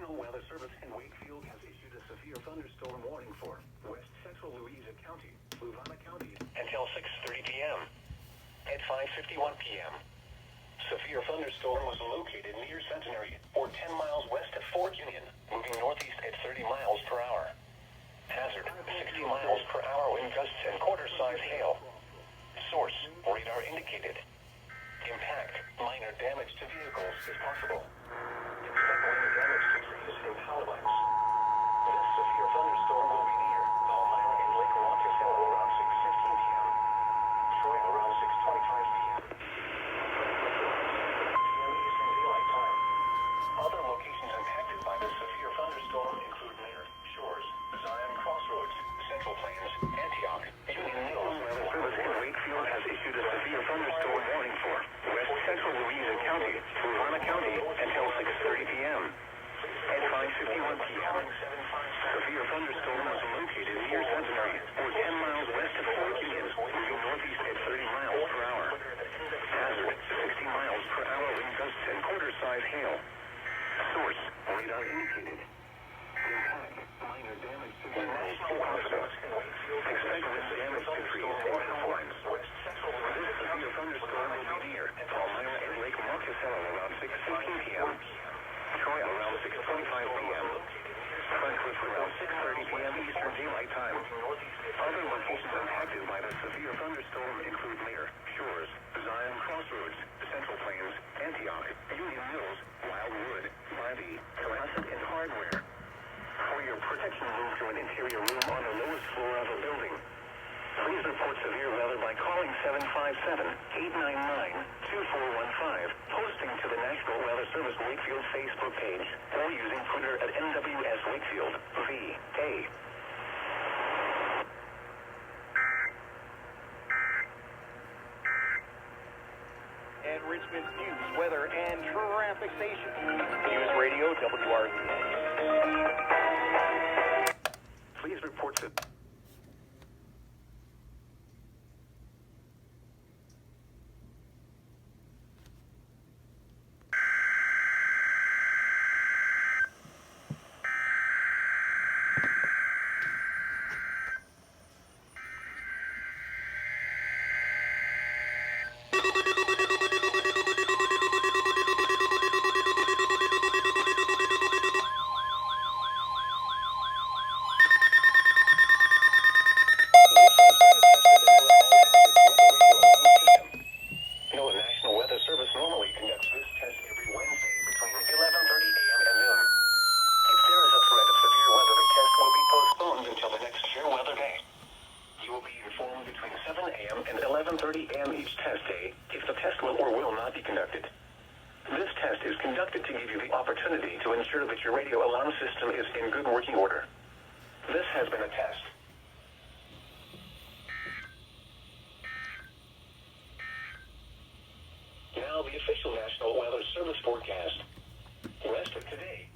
National Weather Service in Wakefield has issued a severe thunderstorm warning for West Central Louisa County, Fluvanna County, until 6:30 p.m. At 5:51 p.m., severe thunderstorm was located near Centenary, or 10 miles west of Fort Union, moving northeast at 30 miles per hour. Hazard, 60 miles per hour wind gusts and quarter-size hail. Source, radar indicated. Impact, minor damage to vehicles is possible. Expect minor damage to trees and power lines. This severe thunderstorm will be near Elmira and Lake Monticello around 6:15 p.m. Troy around 6:25 p.m. Eastern Daylight Time. Other locations impacted by this severe thunderstorm include Mayor, Shores, Zion Crossroads, Central Plains, Antioch, Union Mills. Weather Service in Wakefield has issued a severe thunderstorm warning for West Central Louisa County, Fluvanna County, until 6:30 p.m. At 5:51 p.m., severe thunderstorm was located near Centenary, or 10 miles west of Fort Union, moving northeast at 30 miles per hour. Hazard, 60 miles per hour wind gusts and quarter-size hail. Source, radar indicated. Impact, minor damage to vehicles is possible. Expect this damage to trees and power lines. This severe thunderstorm will be near Elmira and Lake Monticello around 6:15 p.m. Troy around 6:25 p.m. Suncliff around 6:30 p.m. Eastern Daylight Time. Other locations impacted by the severe thunderstorm include Mayor, Shores, Zion Crossroads, Central Plains, Antioch, Union Mills, Wildwood, Levy, Cohasset, and Hardware. For your protection, move to an interior room on the lowest floor of a building. Please report severe weather by calling 757-899-2415, posting to the National Weather Service Wakefield Facebook page, or using Twitter at NWS Wakefield, VA. And Richmond's news, weather, and traffic station. News Radio WRC. Please report to... and 11:30 a.m. each test day if the test will or will not be conducted. This test is conducted to give you the opportunity to ensure that your radio alarm system is in good working order. This has been a test. Now the official National Weather Service forecast. Rest of today.